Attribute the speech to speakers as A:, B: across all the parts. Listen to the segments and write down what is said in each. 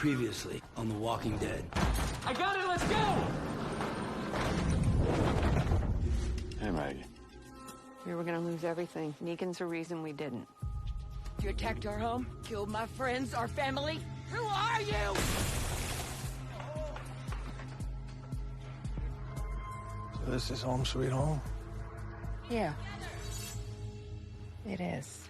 A: Previously on The Walking Dead.
B: I got it, let's go!
C: Hey, Maggie.
D: We were gonna lose everything. Negan's the reason we didn't.
E: You attacked our home, killed my friends, our family. Who are you?
F: So this is home sweet home?
D: Yeah. It is.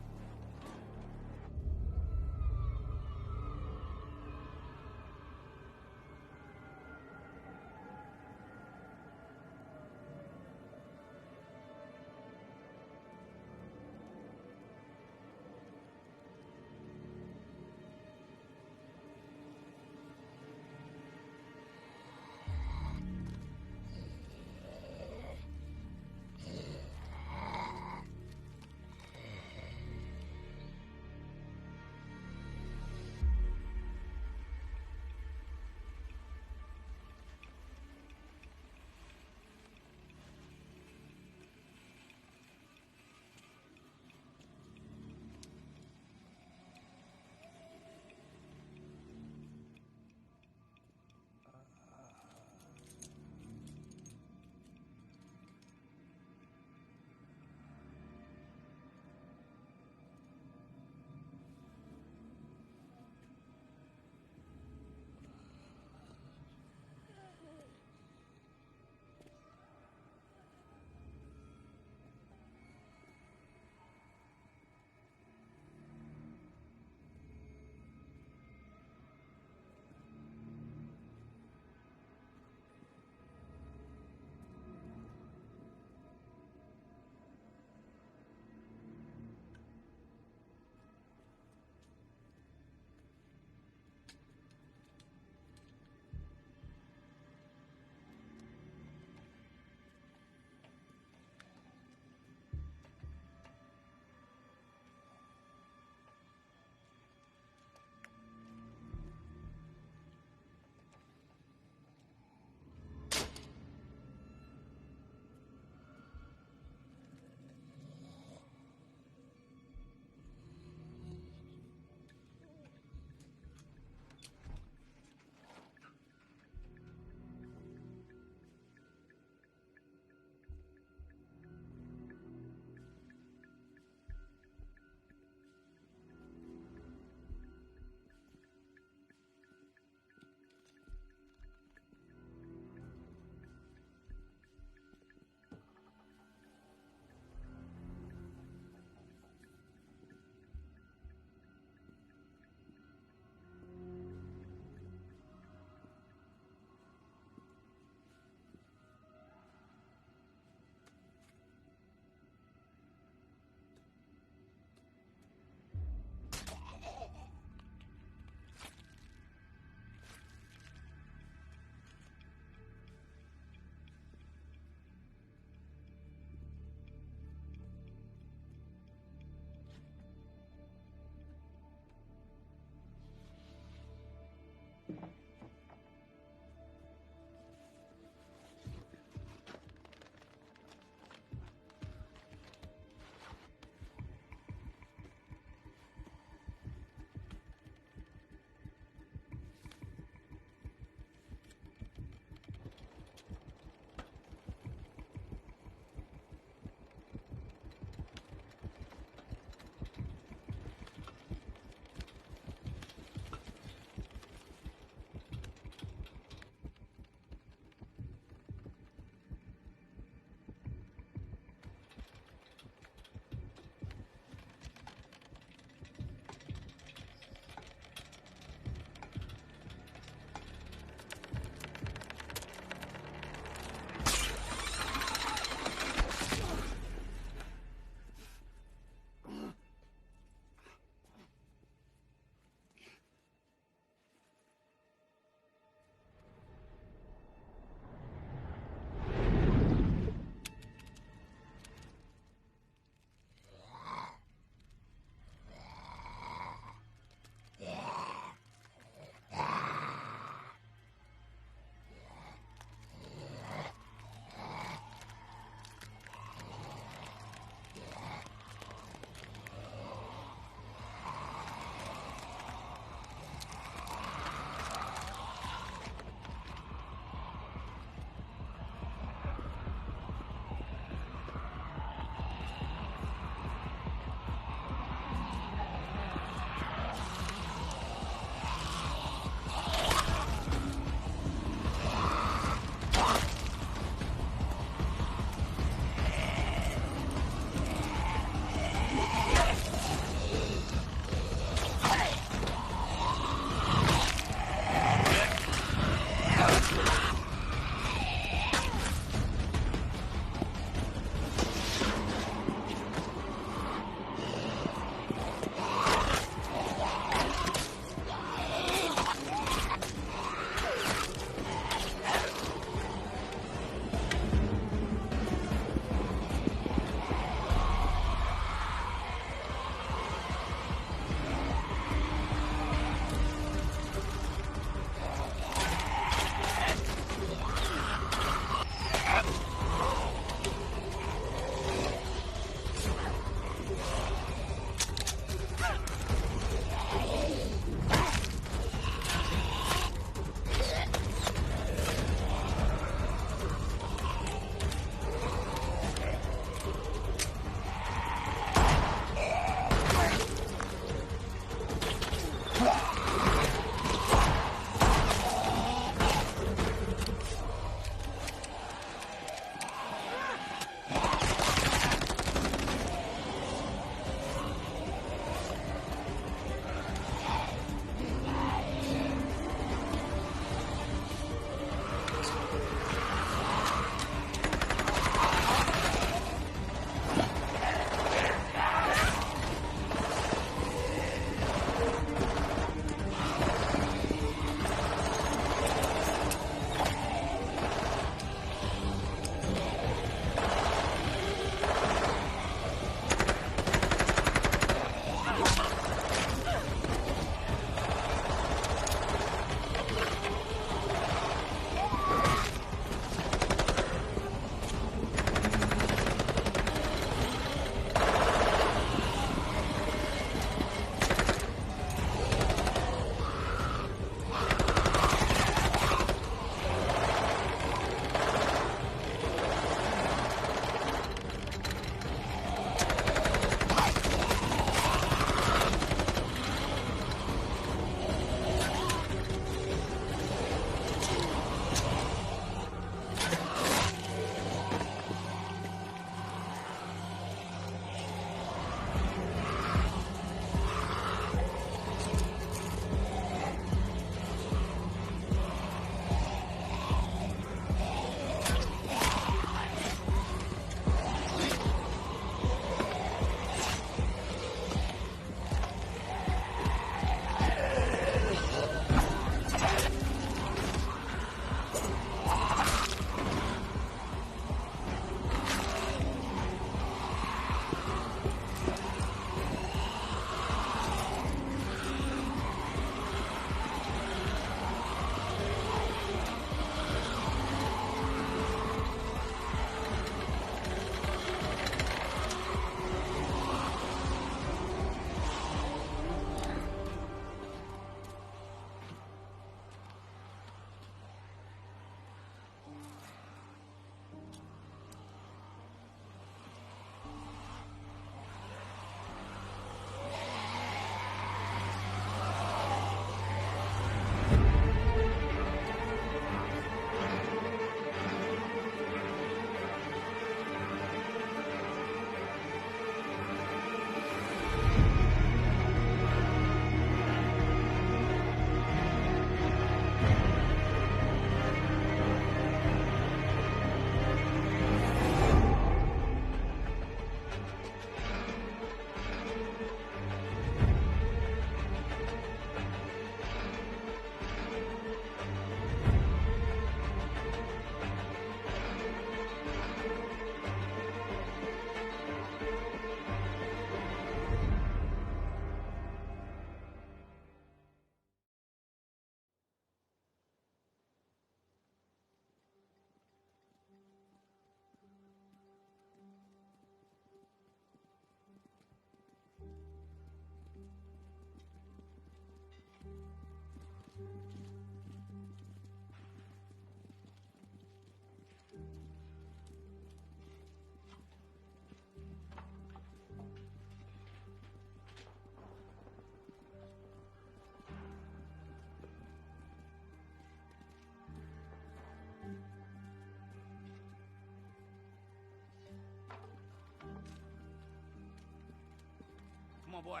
A: Come on, boy.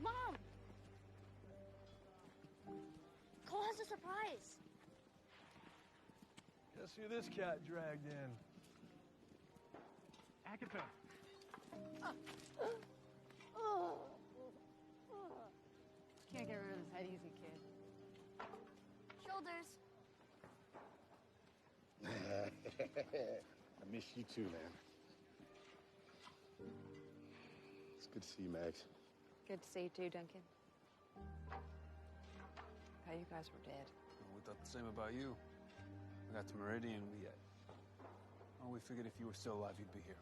G: Mom! Cole has a surprise.
F: Guess who this cat dragged in?
B: Agatha.
D: Can't get rid of his head easy, kid.
G: Shoulders.
C: I miss you too, man. It's good to see you, Max.
D: Good to see you too, Duncan. Thought you guys were dead.
H: We thought the same about you. We got to Meridian, we figured if you were still alive, you'd be here.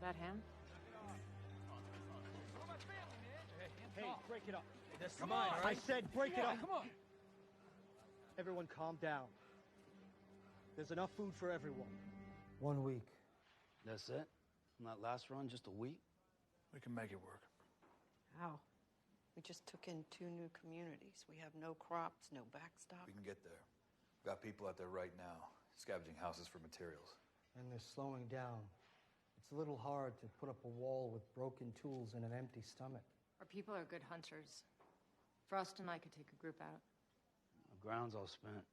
D: That him?
I: Hey, break it up.
B: Come on, all right?
I: I said break it up.
B: Come on.
I: Everyone calm down. There's enough food for everyone.
F: 1 week.
A: That's it? On that last run, just a week?
H: We can make it work.
D: How?
J: We just took in 2 new communities. We have no crops, no backstop.
K: We can get there. We've got people out there right now, scavenging houses for materials.
I: And they're slowing down. It's a little hard to put up a wall with broken tools and an empty stomach.
D: Our people are good hunters. Frost and I could take a group out.
A: The ground's all spent.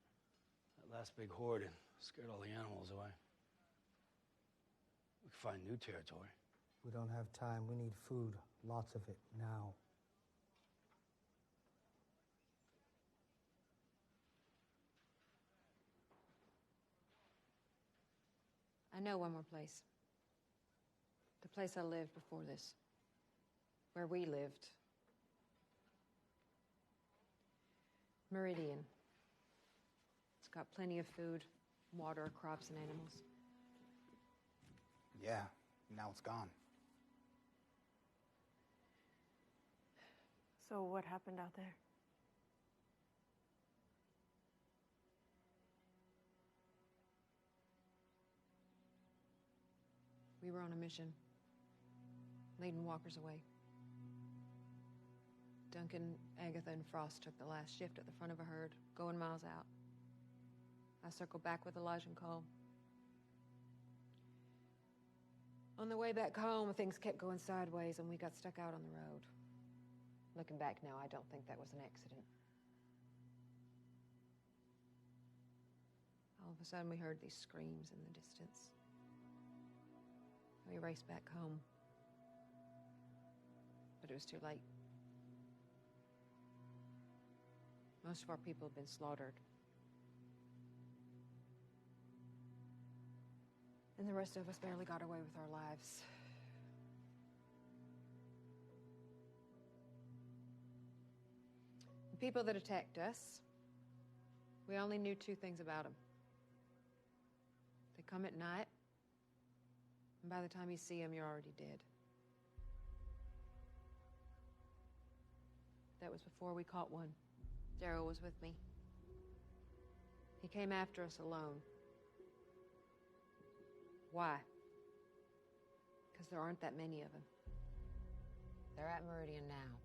A: That last big horde scared all the animals away. We could find new territory.
I: We don't have time. We need food. Lots of it now.
D: I know one more place. The place I lived before this. Where we lived. Meridian. It's got plenty of food, water, crops, and animals.
L: Yeah, now it's gone.
D: So what happened out there? We were on a mission, leading walkers away. Duncan, Agatha, and Frost took the last shift at the front of a herd, going miles out. I circled back with Elijah and Cole. On the way back home, things kept going sideways, and we got stuck out on the road. Looking back now, I don't think that was an accident. All of a sudden, we heard these screams in the distance. We raced back home. But it was too late. Most of our people had been slaughtered. And the rest of us barely got away with our lives. The people that attacked us, we only knew 2 things about them. They come at night, and by the time you see them, you're already dead. That was before we caught one. Daryl was with me. He came after us alone. Why? Because there aren't that many of them. They're at Meridian now.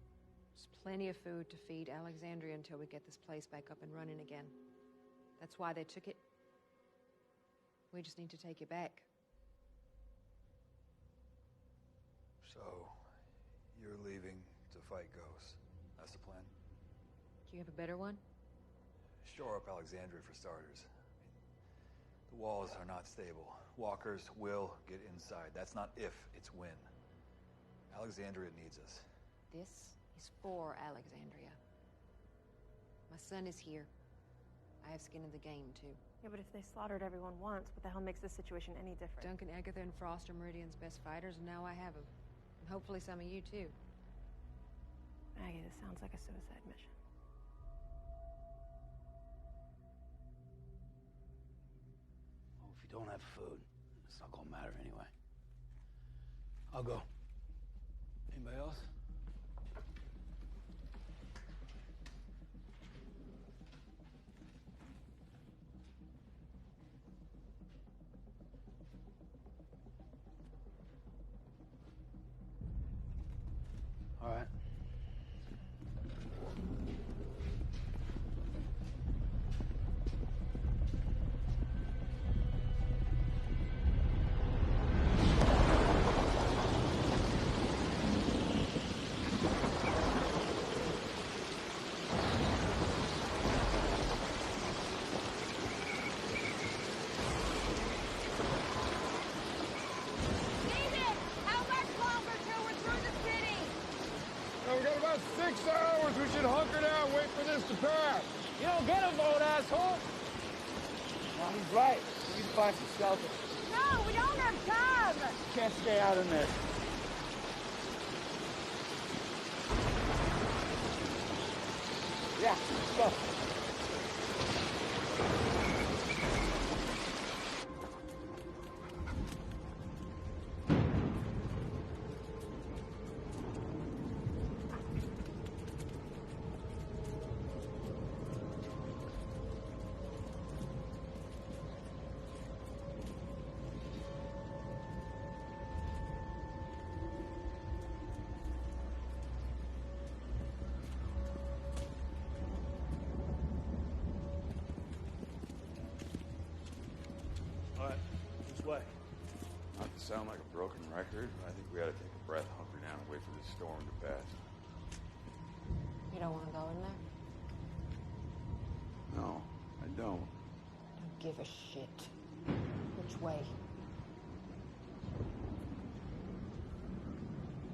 D: There's plenty of food to feed Alexandria until we get this place back up and running again. That's why they took it. We just need to take it back.
K: So, you're leaving to fight ghosts. That's the plan?
D: Do you have a better one?
K: Shore up Alexandria for starters. I mean, the walls are not stable. Walkers will get inside. That's not if, it's when. Alexandria needs us.
D: This is for Alexandria. My son is here. I have skin in the game, too.
M: Yeah, but if they slaughtered everyone once, what the hell makes this situation any different?
D: Duncan, Agatha, and Frost are Meridian's best fighters, and now I have them. And hopefully some of you, too.
M: Maggie, this sounds like a suicide mission.
A: Well, if you don't have food, it's not gonna matter anyway. I'll go. Anybody else? All right.
C: We got about 6 hours. We should hunker down and wait for this to pass.
B: You don't get a vote, asshole.
C: Well, he's right. We need to find some shelter.
G: No, we don't have time.
C: Can't stay out in there. Yeah, let's go.
A: Way.
C: Not to sound like a broken record, but I think we ought to take a breath, hunker down, and wait for this storm to pass.
D: You don't want to go in there?
C: No, I don't.
D: Don't give a shit. Which way?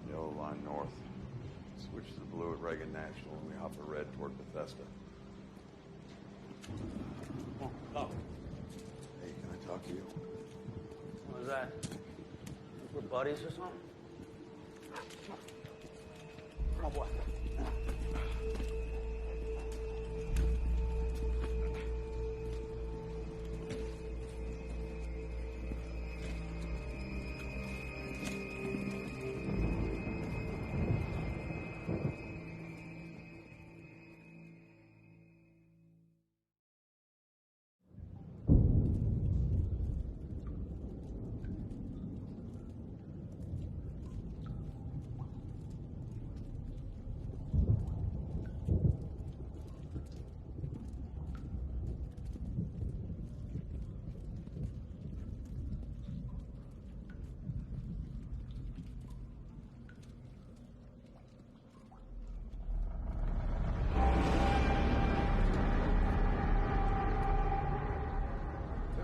C: Yellow line north. Switch to the blue at Reagan National, and we hop the red toward Bethesda.
A: Come on, go.
C: Hey, can I talk to you?
A: What was that? We're buddies or something? Come on, boy.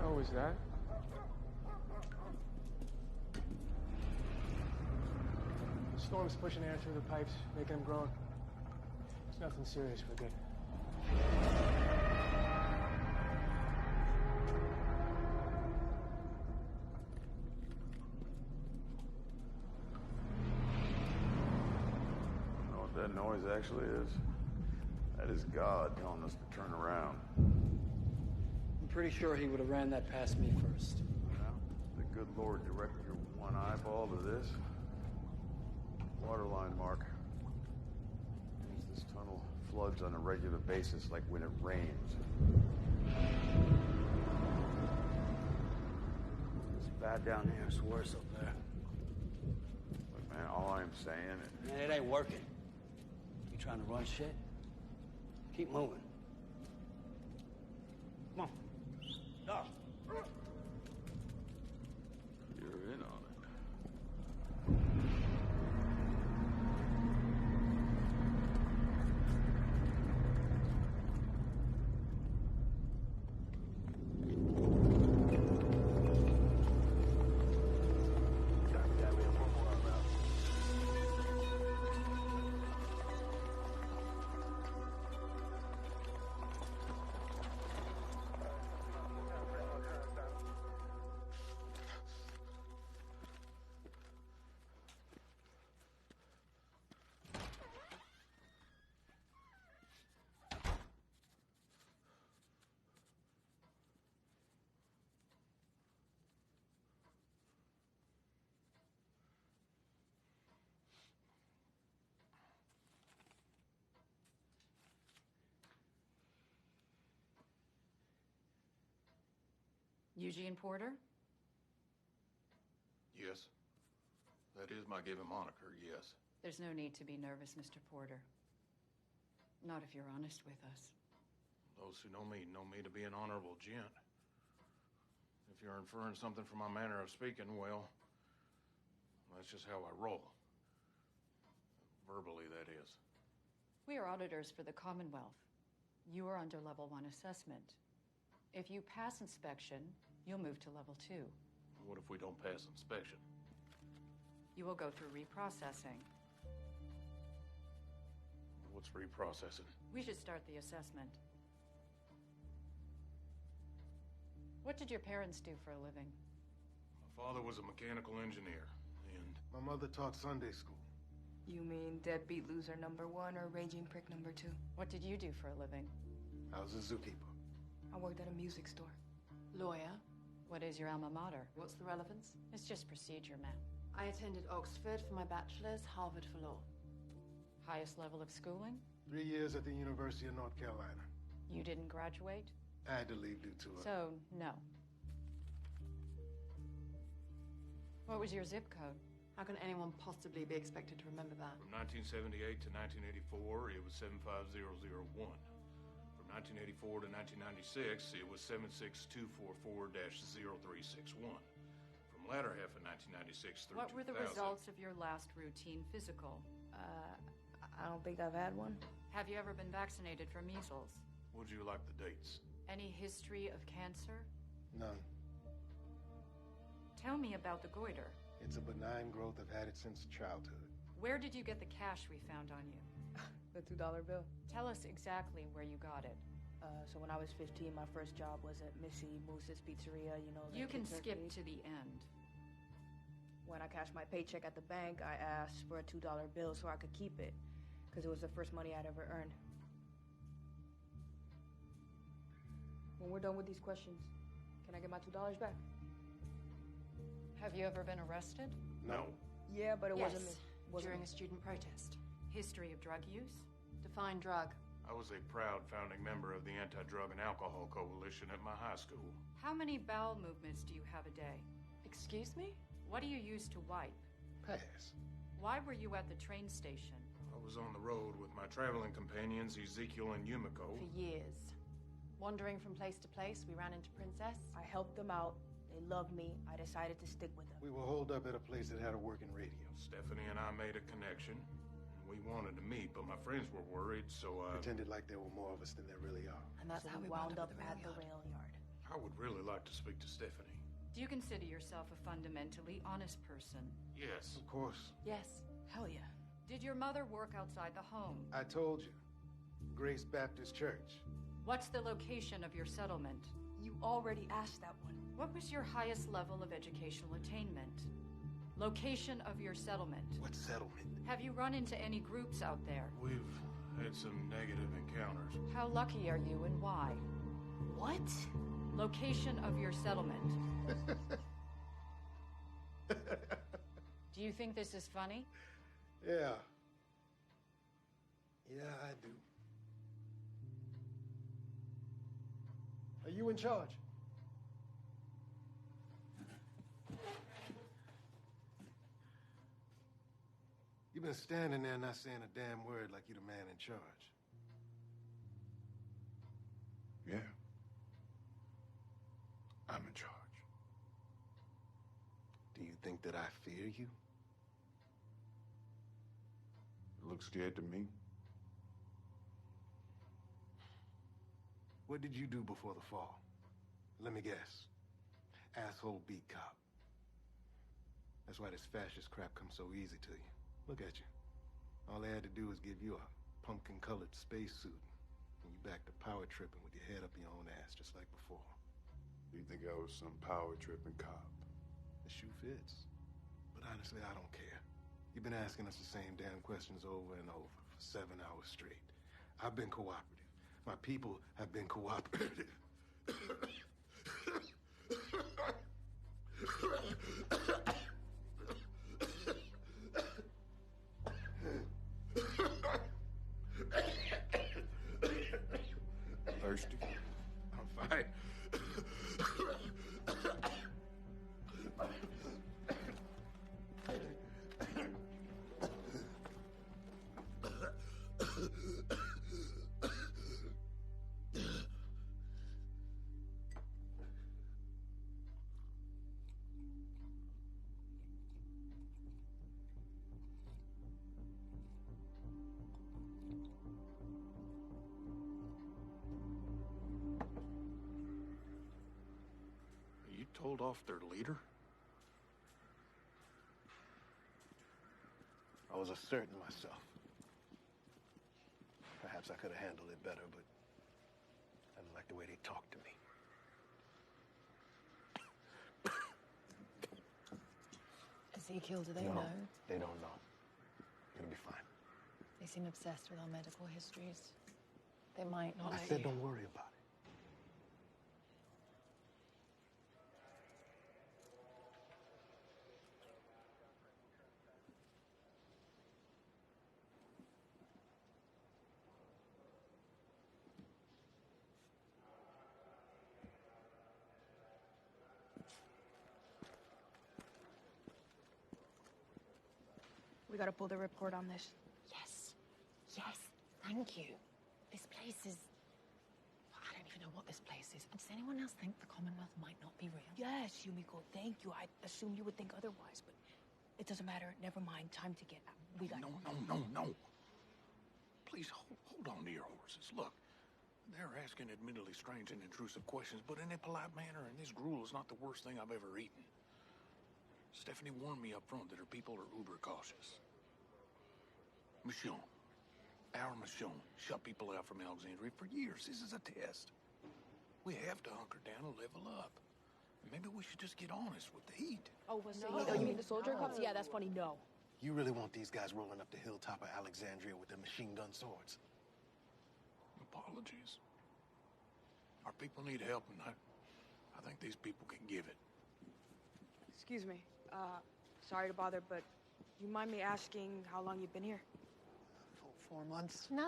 C: What was that?
F: The storm's pushing air through the pipes, making them groan. It's nothing serious, we're good.
C: You know what that noise actually is? That is God telling us to turn around.
I: I'm pretty sure he would have ran that past me first.
C: Well, the good Lord directed your one eyeball to this. Waterline mark. Means this tunnel floods on a regular basis like when it rains.
A: It's bad down here. It's worse up there.
C: Look, man, all I'm saying is...
A: Man, it ain't working. You trying to run shit? Keep moving. Come on. Go.
C: You're in on it.
L: Eugene Porter?
N: Yes. That is my given moniker, yes.
L: There's no need to be nervous, Mr. Porter. Not if you're honest with us.
N: Those who know me to be an honorable gent. If you're inferring something from my manner of speaking, well, that's just how I roll. Verbally, that is.
L: We are auditors for the Commonwealth. You are under level 1 assessment. If you pass inspection, you'll move to level 2.
N: What if we don't pass inspection?
L: You will go through reprocessing.
N: What's reprocessing?
L: We should start the assessment. What did your parents do for a living?
N: My father was a mechanical engineer, and
O: my mother taught Sunday school.
P: You mean deadbeat loser number 1 or raging prick number 2?
L: What did you do for a living?
O: I was a zookeeper.
P: I worked at a music store.
L: Lawyer. What is your alma mater?
Q: What's the relevance?
L: It's just procedure, ma'am.
Q: I attended Oxford for my bachelor's, Harvard for law.
L: Highest level of schooling?
O: 3 years at the University of North Carolina.
L: You didn't graduate?
O: I had to leave due to a...
L: So, no. What was your zip code?
Q: How can anyone possibly be expected to remember that?
N: From 1978 to 1984, it was 75001. From 1984 to 1996, it was 76244-0361. From latter half of 1996 through
L: What were the
N: 2000,
L: results of your last routine physical?
P: I don't think I've had one.
L: Have you ever been vaccinated for measles?
N: Would you like the dates?
L: Any history of cancer?
O: None.
L: Tell me about the goiter.
O: It's a benign growth. I've had it since childhood.
L: Where did you get the cash we found on you?
P: The $2 bill.
L: Tell us exactly where you got it.
P: So when I was 15, my first job was at Missy Moose's Pizzeria, you know.
L: You can skip to the end.
P: When I cashed my paycheck at the bank, I asked for a $2 bill so I could keep it, because it was the first money I'd ever earned. When we're done with these questions, can I get my $2 back?
L: Have you ever been arrested?
N: No.
P: Yeah, but it
Q: yes,
P: wasn't
Q: during a student protest.
L: History of drug use?
Q: Define drug.
N: I was a proud founding member of the Anti-Drug and Alcohol Coalition at my high school.
L: How many bowel movements do you have a day?
Q: Excuse me?
L: What do you use to wipe?
O: Pass.
L: Why were you at the train station?
N: I was on the road with my traveling companions, Ezekiel and Yumiko.
Q: For years. Wandering from place to place, we ran into Princess.
P: I helped them out. They loved me. I decided to stick with them.
O: We were holed up at a place that had a working radio.
N: Stephanie and I made a connection. We wanted to meet, but my friends were worried, so I...
O: pretended like there were more of us than there really are.
Q: And that's how we wound up at the rail yard.
N: I would really like to speak to Stephanie.
L: Do you consider yourself a fundamentally honest person?
N: Yes.
O: Of course.
Q: Yes. Hell yeah.
L: Did your mother work outside the home?
O: I told you. Grace Baptist Church.
L: What's the location of your settlement?
P: You already asked that one.
L: What was your highest level of educational attainment? Location of your settlement.
O: What settlement?
L: Have you run into any groups out there?
N: We've had some negative encounters.
L: How lucky are you and why?
Q: What?
L: Location of your settlement. Do you think this is funny?
O: Yeah. Yeah, I do. Are you in charge? You've been standing there not saying a damn word like you're the man in charge.
C: Yeah. I'm in charge.
O: Do you think that I fear you?
C: You look scared to me.
O: What did you do before the fall? Let me guess. Asshole beat cop. That's why this fascist crap comes so easy to you. Look at you. All they had to do was give you a pumpkin-colored spacesuit, and you back to power tripping with your head up your own ass, just like before.
C: You think I was some power-tripping cop?
O: The shoe fits. But honestly, I don't care. You've been asking us the same damn questions over and over for 7 hours straight. I've been cooperative. My people have been cooperative.
C: Thirsty?
N: I'm fine. killed off their leader?
O: I was asserting myself. Perhaps I could have handled it better, but I didn't like the way they talked to me.
Q: Ezekiel, do they
O: No,
Q: know?
O: they don't know. It'll be fine.
Q: They seem obsessed with our medical histories. They might not.
O: I said don't worry about it.
M: We gotta pull the ripcord on this.
Q: Yes. Yes. Thank you. This place is... I don't even know what this place is. Does anyone else think the Commonwealth might not be real?
P: Yes, Yumiko, thank you. I assumed you would think otherwise, but it doesn't matter. Never mind. Time to get out. We got...
N: No. Please, hold on to your horses. Look, they're asking admittedly strange and intrusive questions, but in a polite manner, and this gruel is not the worst thing I've ever eaten. Stephanie warned me up front that her people are uber cautious. Michonne, our Michonne, shut people out from Alexandria for years. This is a test. We have to hunker down and level up. Maybe we should just get honest with the heat.
P: Oh, what's no. You mean the soldier cops? Yeah, that's funny. No.
O: You really want these guys rolling up the hilltop of Alexandria with their machine gun swords?
N: Apologies. Our people need help, and I think these people can give it.
P: Excuse me. Sorry to bother, but you mind me asking how long you've been here?
I: 4 months.
Q: 9.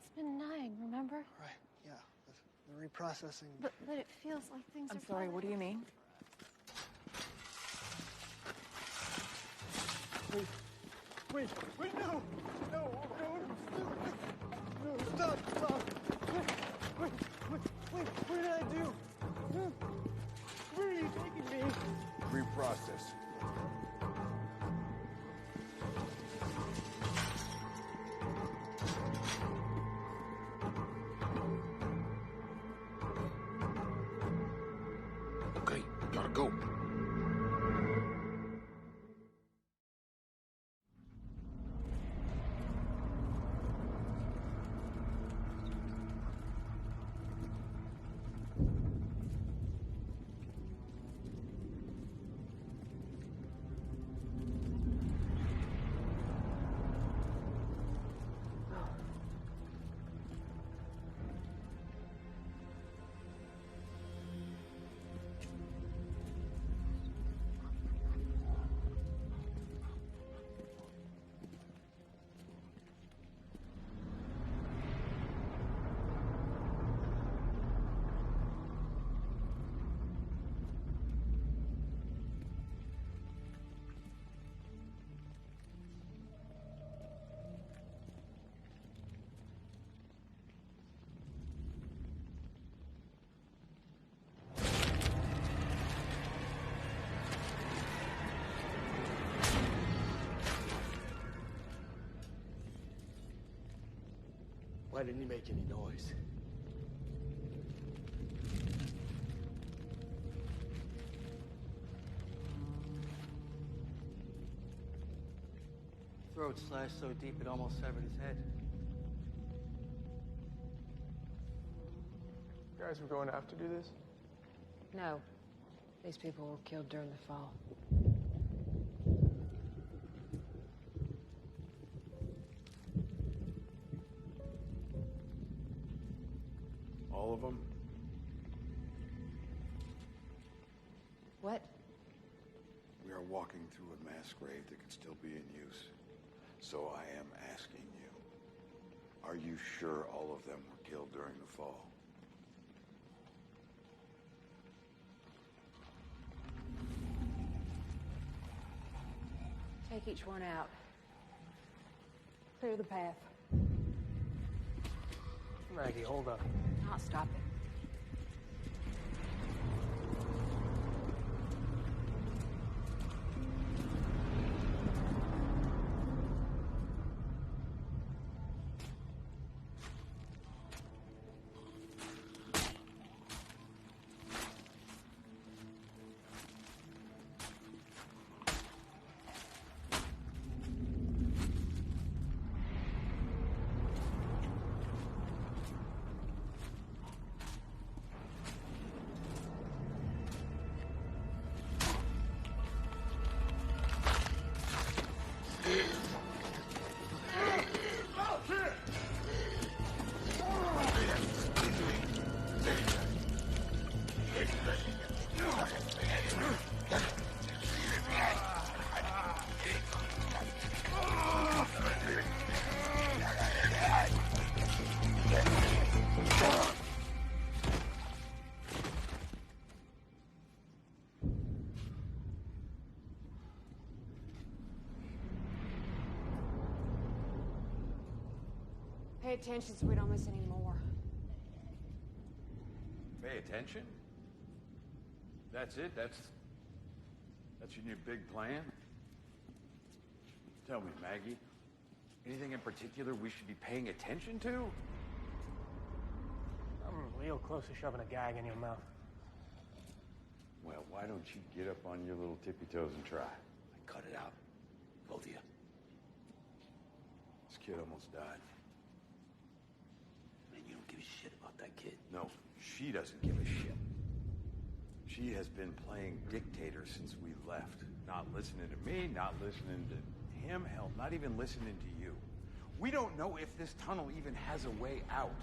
Q: It's been 9, remember?
I: Right, yeah. The reprocessing.
Q: But it feels like things
P: I'm sorry, what do you mean?
I: Wait, no! No, stop! Wait, what did I do? Where are you taking me?
C: Reprocess.
N: Okay, gotta go.
A: Why didn't you make any noise?
I: Throat slashed so deep it almost severed his head.
F: You guys were going after do this?
D: No. These people were killed during the fall.
C: All of them?
D: What?
C: We are walking through a mass grave that could still be in use. So I am asking you, are you sure all of them were killed during the fall?
D: Take each one out. Clear the path.
F: Maggie, hold up.
D: Not stop it. Pay attention so we don't miss any more.
C: Pay attention? That's it? That's your new big plan? Tell me, Maggie, anything in particular we should be paying attention to?
F: I'm real close to shoving a gag in your mouth.
C: Well, why don't you get up on your little tippy toes and try?
A: Cut it out. Both of you.
C: This kid almost died.
A: Man, you don't give a shit about that kid.
C: No, she doesn't give a shit. She has been playing dictator since we left. Not listening to me, not listening to him, hell, not even listening to you. We don't know if this tunnel even has a way out.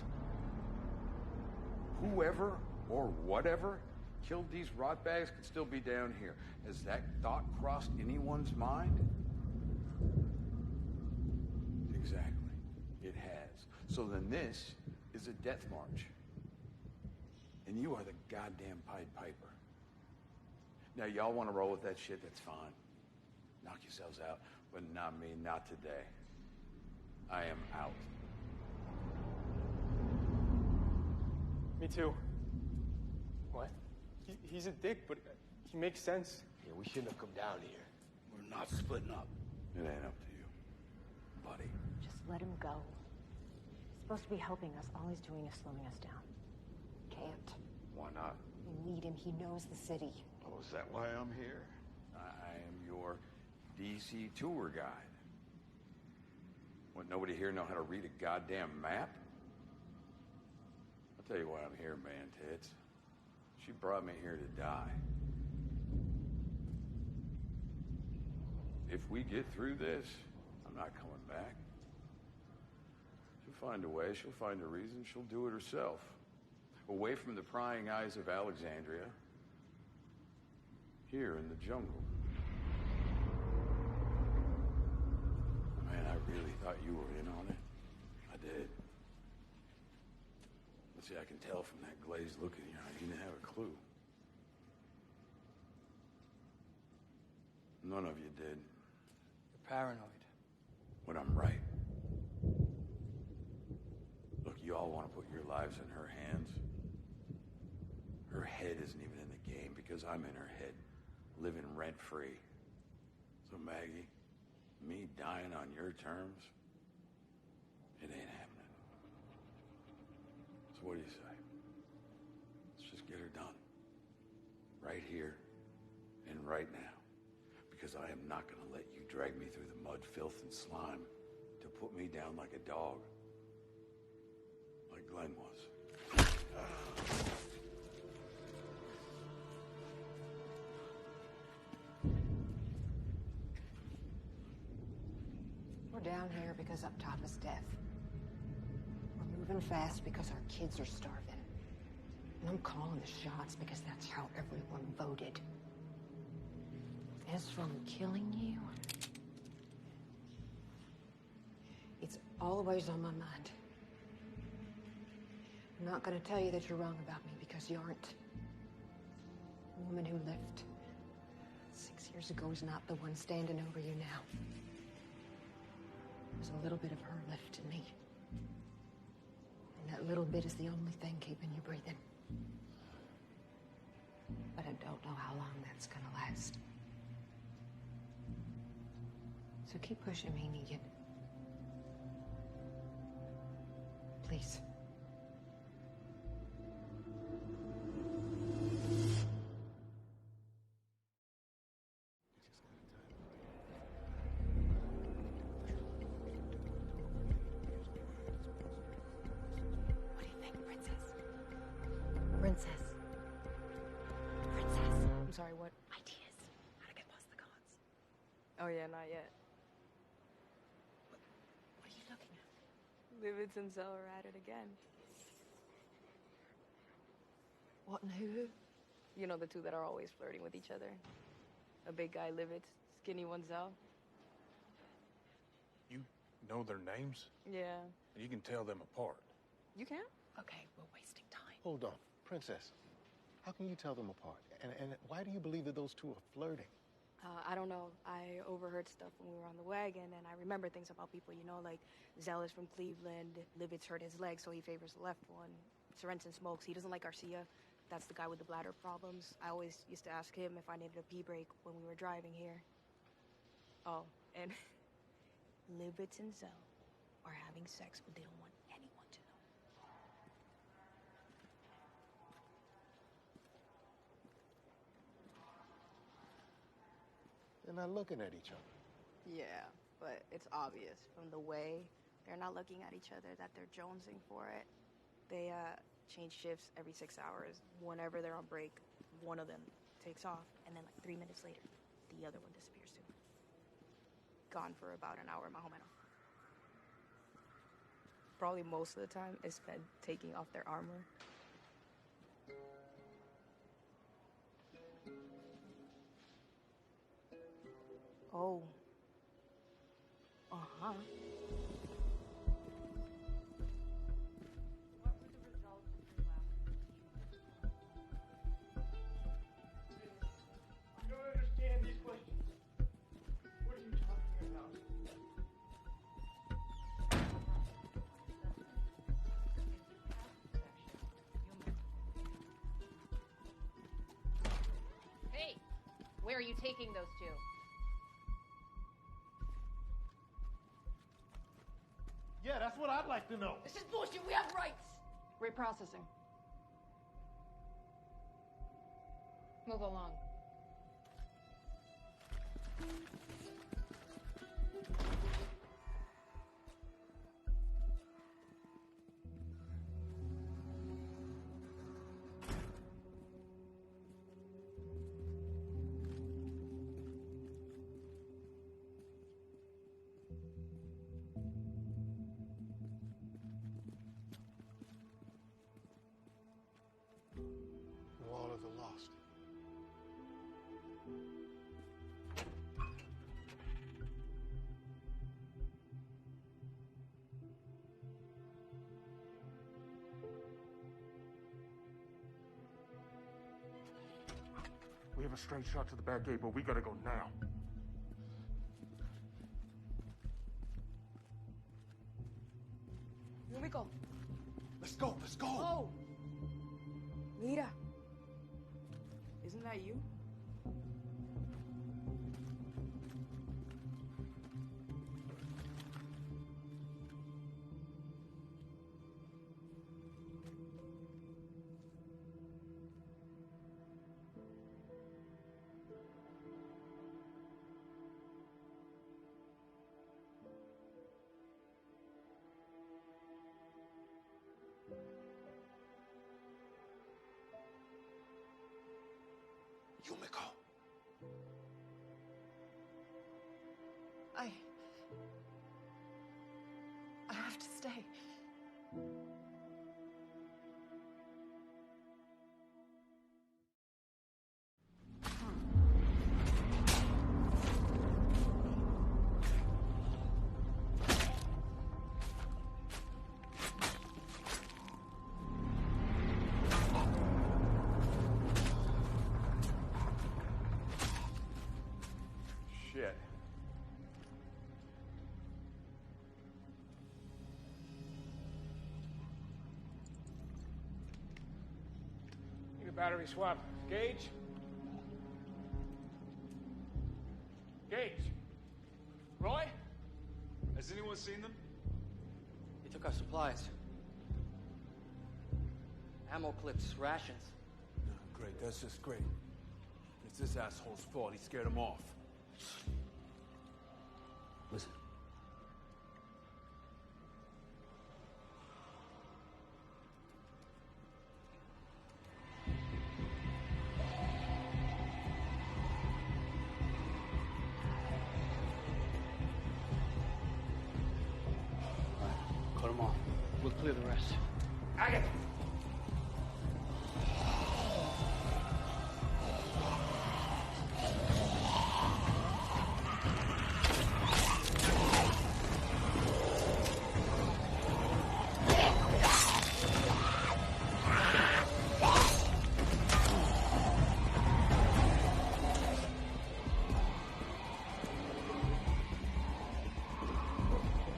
C: Whoever or whatever killed these rotbags could still be down here. Has that thought crossed anyone's mind? Exactly. It has. So then this is a death march. And you are the goddamn Pied Piper. Now, y'all want to roll with that shit, that's fine. Knock yourselves out, but not me, not today. I am out.
F: Me too. What? He's a dick, but he makes sense.
A: Yeah, we shouldn't have come down here. We're not splitting up.
C: It ain't up to you, buddy.
M: Just let him go. He's supposed to be helping us. All he's doing is slowing us down.
D: Can't.
C: Why not?
D: We need him. He knows the city.
C: Oh, is that why I'm here? I am your DC tour guide. What, nobody here know how to read a goddamn map? I'll tell you why I'm here, man, tits. She brought me here to die. If we get through this, I'm not coming back. She'll find a way, she'll find a reason, she'll do it herself. Away from the prying eyes of Alexandria, here in the jungle. Man, I really thought you were in on it. I did. But see, I can tell from that glazed look in your eye, you didn't have a clue. None of you did.
A: You're paranoid.
C: When I'm right. Look, you all want to put your lives in her hands. Her head isn't even in the game because I'm in her head, living rent-free. So Maggie, me dying on your terms, it ain't happening. So what do you say? Let's just get her done. Right here and right now. Because I am not going to let you drag me through the mud, filth, and slime to put me down like a dog. Like Glenn was.
D: We're down here because up top is death. We're moving fast because our kids are starving. And I'm calling the shots because that's how everyone voted. As for killing you, it's always on my mind. I'm not going to tell you that you're wrong about me because you aren't. The woman who lived 6 years ago is not the one standing over you now. There's a little bit of her left in me. And that little bit is the only thing keeping you breathing. But I don't know how long that's going to last. So keep pushing me, Negan. Please.
Q: What do you think, Princess? Princess.
P: I'm sorry, what?
Q: Ideas. How to get past the guards.
P: Oh, yeah, not yet. Livitz and Zell are at it again.
J: What and who?
P: You know, the two that are always flirting with each other. A big guy, Livitz, skinny one, Zell.
N: You know their names?
P: Yeah.
N: And you can tell them apart.
P: You can?
Q: Okay, we're wasting time.
O: Hold on. Princess, how can you tell them apart? And why do you believe that those two are flirting?
P: I don't know. I overheard stuff when we were on the wagon, and I remember things about people, you know, like Zell is from Cleveland. Livitz hurt his leg, so he favors the left one. Sorensen smokes. He doesn't like Garcia. That's the guy with the bladder problems. I always used to ask him if I needed a pee break when we were driving here. Oh, and Livitz and Zell are having sex, but they don't want anyone to know.
O: They're not looking at each other.
P: Yeah, but it's obvious from the way they're not looking at each other that they're jonesing for it. They change shifts every 6 hours. Whenever they're on break, one of them takes off, and then like 3 minutes later, the other one disappears too. Gone for about an hour, más o menos. Probably most of the time is spent taking off their armor. Oh. Uh-huh.
I: I don't understand these questions. What are you talking about?
D: Hey, where are you taking those two?
I: Yeah, that's what I'd like to know.
E: This is bullshit. We have rights.
L: Reprocessing. Move along.
O: Wall of the Lost.
N: We have a straight shot to the back gate, but we gotta go now.
P: Here we go.
C: Let's go, let's go!
P: Oh! Mira. Isn't that you?
C: Yumiko.
E: I have to stay.
C: Shit.
B: Need a battery swap. Gage? Gage? Roy?
H: Has anyone seen them?
A: They took our supplies. Ammo clips, rations.
C: Great, that's just great. It's this asshole's fault. He scared him off.
A: Listen. All right, cut him off. clear the rest.
B: Agatha!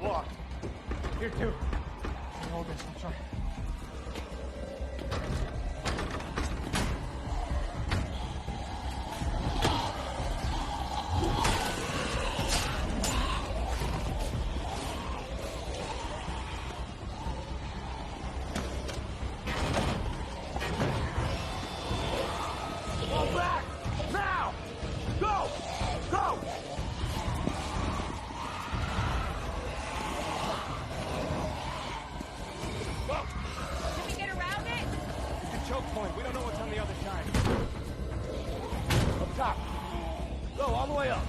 F: Locked. Here too. Hold this, I'm sorry.
B: Fall back! Now! Go! Go!
G: Can we get around it?
F: It's a choke point. We don't know what's on the other side.
B: Up top. Go all the way up.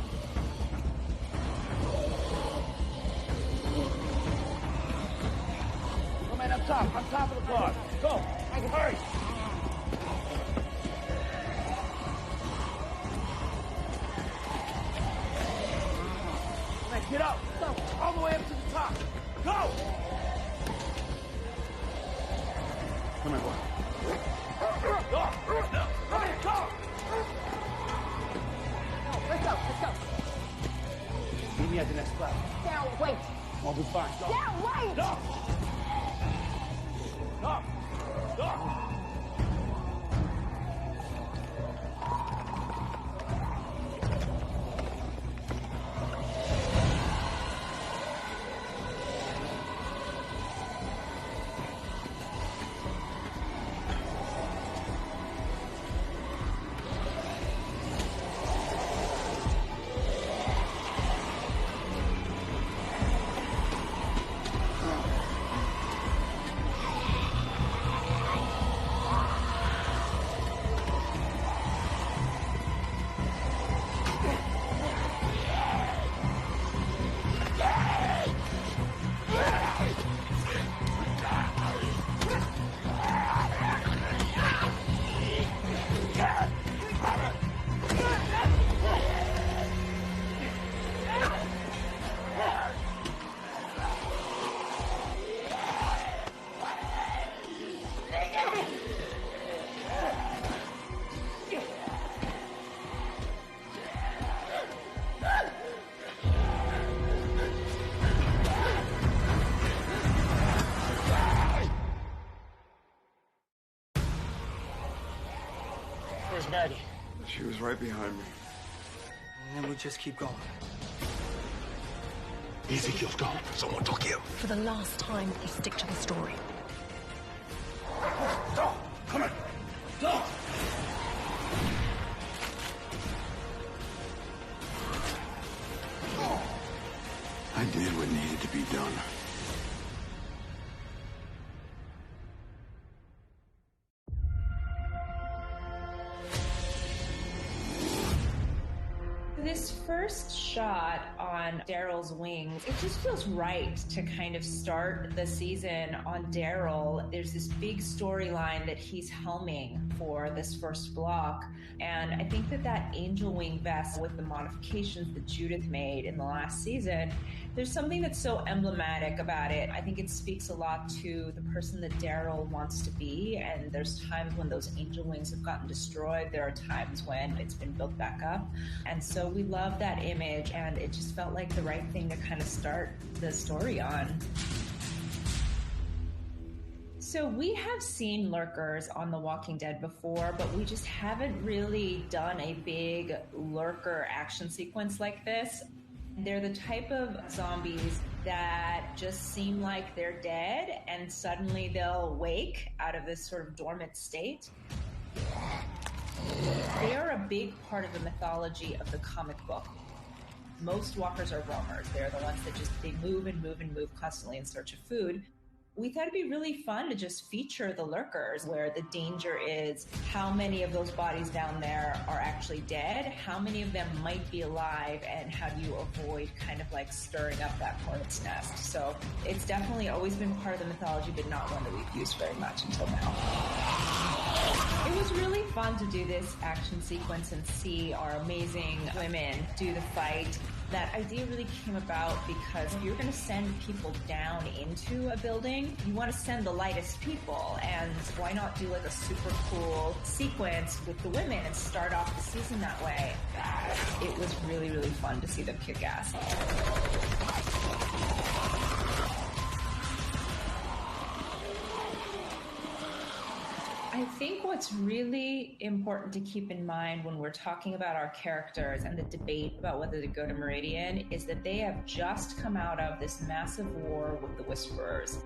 B: Come in up top. On top of the car. Go. Hurry. Come on, get up. Go. All the way up to the top. Go.
A: Come here, boy.
B: Go. Hurry, go.
G: Let's go, let's go.
A: Meet me at the next flat.
G: Down, wait.
A: I'll be fine. Go.
G: Down, wait!
B: Go. Go. Go. Where's Maggie?
C: She was right behind me.
A: And then we just keep going.
N: Ezekiel's gone. Someone took him.
Q: For the last time, you stick to the story.
B: Go. Come on. Go.
C: I did what needed to be done.
R: This first shot on Daryl's wings, it just feels right to kind of start the season on Daryl. There's this big storyline that he's helming for this first block. And I think that angel wing vest with the modifications that Judith made in the last season, there's something that's so emblematic about it. I think it speaks a lot to the person that Daryl wants to be. And there's times when those angel wings have gotten destroyed. There are times when it's been built back up. And so we love that image, and it just felt like the right thing to kind of start the story on. So we have seen lurkers on The Walking Dead before, but we just haven't really done a big lurker action sequence like this. They're the type of zombies that just seem like they're dead, and suddenly they'll wake out of this sort of dormant state. They are a big part of the mythology of the comic book. Most walkers are roamers. They're the ones that they move and move and move constantly in search of food. We thought it'd be really fun to just feature the lurkers, where the danger is how many of those bodies down there are actually dead, how many of them might be alive, and how do you avoid kind of like stirring up that hornet's nest. So it's definitely always been part of the mythology, but not one that we've used very much until now. It was really fun to do this action sequence and see our amazing women do the fight. That idea really came about because if you're going to send people down into a building, you want to send the lightest people. And why not do like a super cool sequence with the women and start off the season that way? It was really, really fun to see them kick ass. I think what's really important to keep in mind when we're talking about our characters and the debate about whether to go to Meridian is that they have just come out of this massive war with the Whisperers.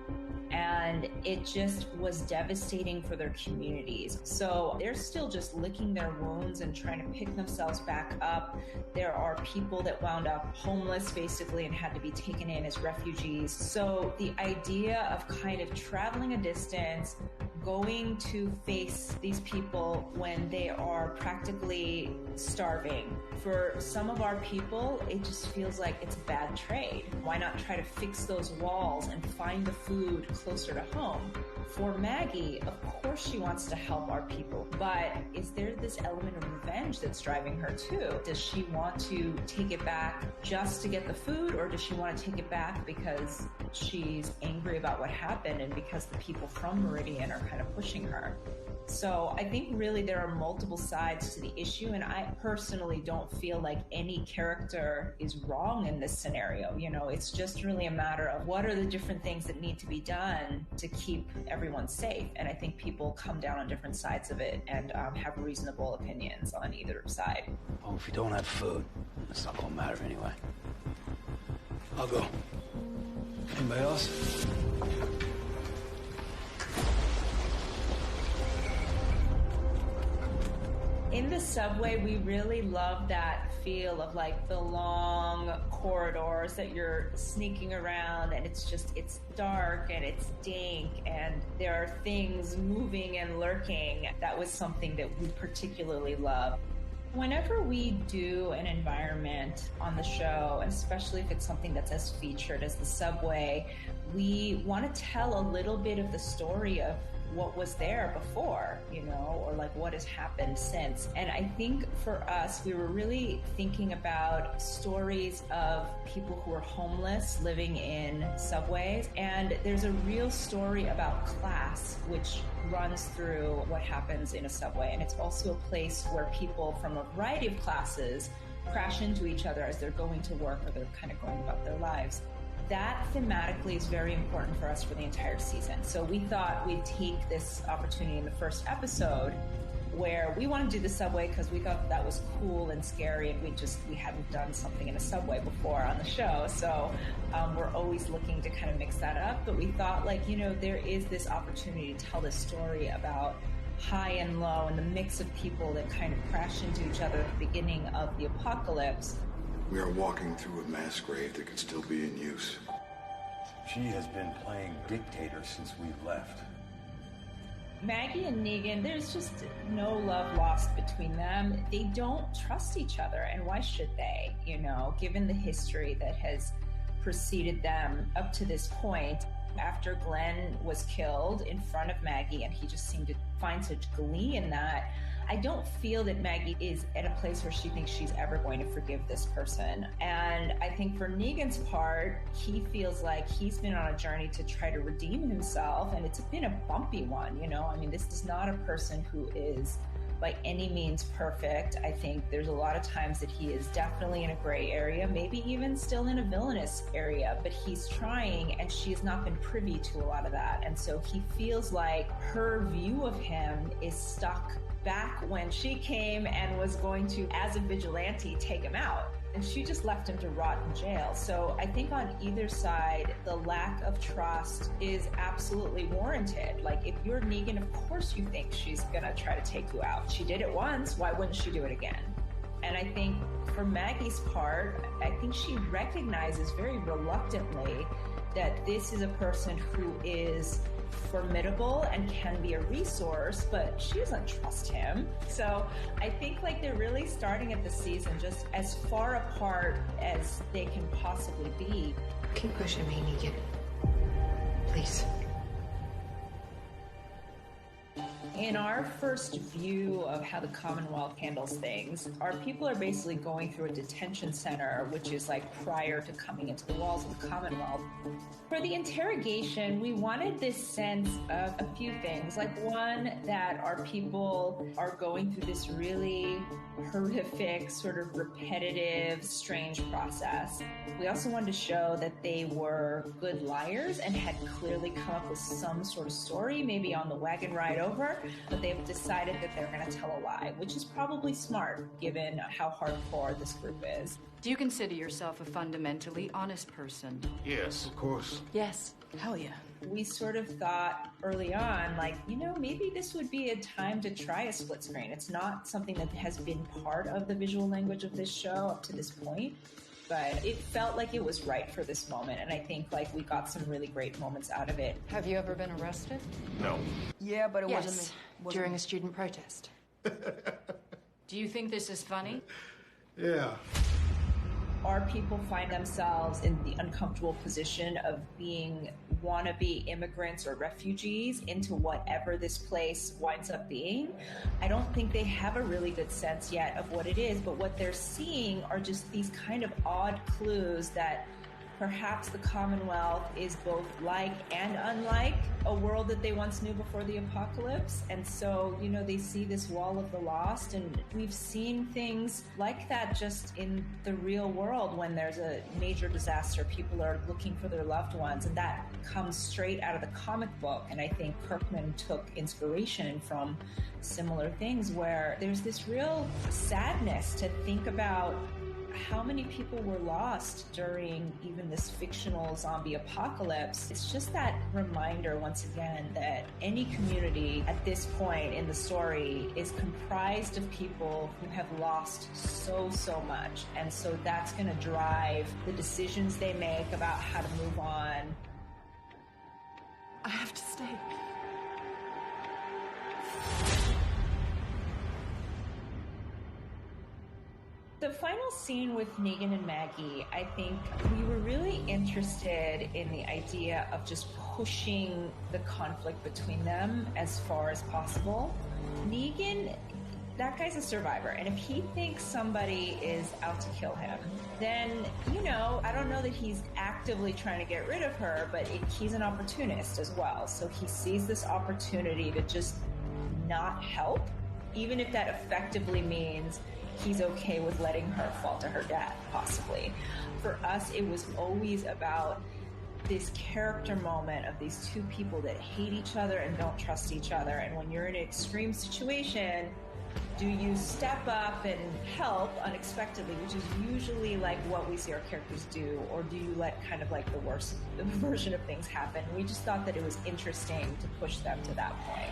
R: And it just was devastating for their communities. So they're still just licking their wounds and trying to pick themselves back up. There are people that wound up homeless basically and had to be taken in as refugees. So the idea of kind of traveling a distance, going to face these people when they are practically starving. For some of our people, it just feels like it's a bad trade. Why not try to fix those walls and find the food closer to home? For Maggie, of course she wants to help our people, but is there this element of revenge that's driving her too? Does she want to take it back just to get the food, or does she want to take it back because she's angry about what happened and because the people from Meridian are kind of pushing her? So I think really there are multiple sides to the issue, and I personally don't feel like any character is wrong in this scenario. You know, it's just really a matter of what are the different things that need to be done to keep everyone safe. And I think people come down on different sides of it and have reasonable opinions on either side.
A: Well, if you don't have food, it's not gonna matter anyway. I'll go. Anybody else?
R: In the subway, we really love that feel of like the long corridors that you're sneaking around, and it's dark and it's dank and there are things moving and lurking. That was something that we particularly love. Whenever we do an environment on the show, and especially if it's something that's as featured as the subway, we want to tell a little bit of the story of what was there before, you know, or like what has happened since. And I think for us, we were really thinking about stories of people who are homeless living in subways. And there's a real story about class, which runs through what happens in a subway. And it's also a place where people from a variety of classes crash into each other as they're going to work or they're kind of going about their lives. That thematically is very important for us for the entire season. So we thought we'd take this opportunity in the first episode where we want to do the subway because we thought that was cool and scary, and we hadn't done something in a subway before on the show. So we're always looking to kind of mix that up. But we thought, like, you know, there is this opportunity to tell this story about high and low and the mix of people that kind of crash into each other at the beginning of the apocalypse.
C: We are walking through a mass grave that could still be in use.
S: She has been playing dictator since we left.
R: Maggie and Negan, there's just no love lost between them. They don't trust each other, and why should they? You know, given the history that has preceded them up to this point. After Glenn was killed in front of Maggie, and he just seemed to find such glee in that, I don't feel that Maggie is at a place where she thinks she's ever going to forgive this person. And I think for Negan's part, he feels like he's been on a journey to try to redeem himself, and it's been a bumpy one, you know? I mean, this is not a person who is by any means perfect. I think there's a lot of times that he is definitely in a gray area, maybe even still in a villainous area, but he's trying, and she has not been privy to a lot of that. And so he feels like her view of him is stuck back when she came and was going to, as a vigilante, take him out. And she just left him to rot in jail. So I think on either side, the lack of trust is absolutely warranted. Like, if you're Negan, of course you think she's gonna try to take you out. She did it once, why wouldn't she do it again? And I think for Maggie's part, I think she recognizes very reluctantly that this is a person who is formidable and can be a resource, but she doesn't trust him. So I think like they're really starting at the season just as far apart as they can possibly be.
D: Keep pushing me, Negan. Please.
R: In our first view of how the Commonwealth handles things, our people are basically going through a detention center, which is like prior to coming into the walls of the Commonwealth. For the interrogation, we wanted this sense of a few things. Like one, that our people are going through this really horrific, sort of repetitive, strange process. We also wanted to show that they were good liars and had clearly come up with some sort of story, maybe on the wagon ride over, but they've decided that they're going to tell a lie, which is probably smart given how hardcore this group is.
L: Do you consider yourself a fundamentally honest person?
N: Yes, of course.
L: Yes. Hell yeah.
R: We sort of thought early on, like, you know, maybe this would be a time to try a split screen. It's not something that has been part of the visual language of this show up to this point, but it felt like it was right for this moment, and I think like we got some really great moments out of it.
L: Have you ever been arrested?
N: No.
P: Yeah, but it
L: Yes,
P: wasn't
L: during a student protest. Do you think this is funny?
O: Yeah.
R: Our people find themselves in the uncomfortable position of being wannabe immigrants or refugees into whatever this place winds up being. I don't think they have a really good sense yet of what it is, but what they're seeing are just these kind of odd clues that perhaps the Commonwealth is both like and unlike a world that they once knew before the apocalypse. And so, you know, they see this wall of the lost, and we've seen things like that just in the real world when there's a major disaster. People are looking for their loved ones, and that comes straight out of the comic book. And I think Kirkman took inspiration from similar things where there's this real sadness to think about how many people were lost during even this fictional zombie apocalypse. It's just that reminder once again that any community at this point in the story is comprised of people who have lost so much. And so that's going to drive the decisions they make about how to move on.
L: I have to stay.
R: The final scene with Negan and Maggie, I think we were really interested in the idea of just pushing the conflict between them as far as possible. Negan, that guy's a survivor, and if he thinks somebody is out to kill him, then, you know, I don't know that he's actively trying to get rid of her, but he's an opportunist as well. So he sees this opportunity to just not help, even if that effectively means he's okay with letting her fall to her death, possibly. For us, it was always about this character moment of these two people that hate each other and don't trust each other. And when you're in an extreme situation, do you step up and help unexpectedly, which is usually like what we see our characters do, or do you let kind of like the worst version of things happen? We just thought that it was interesting to push them to that point.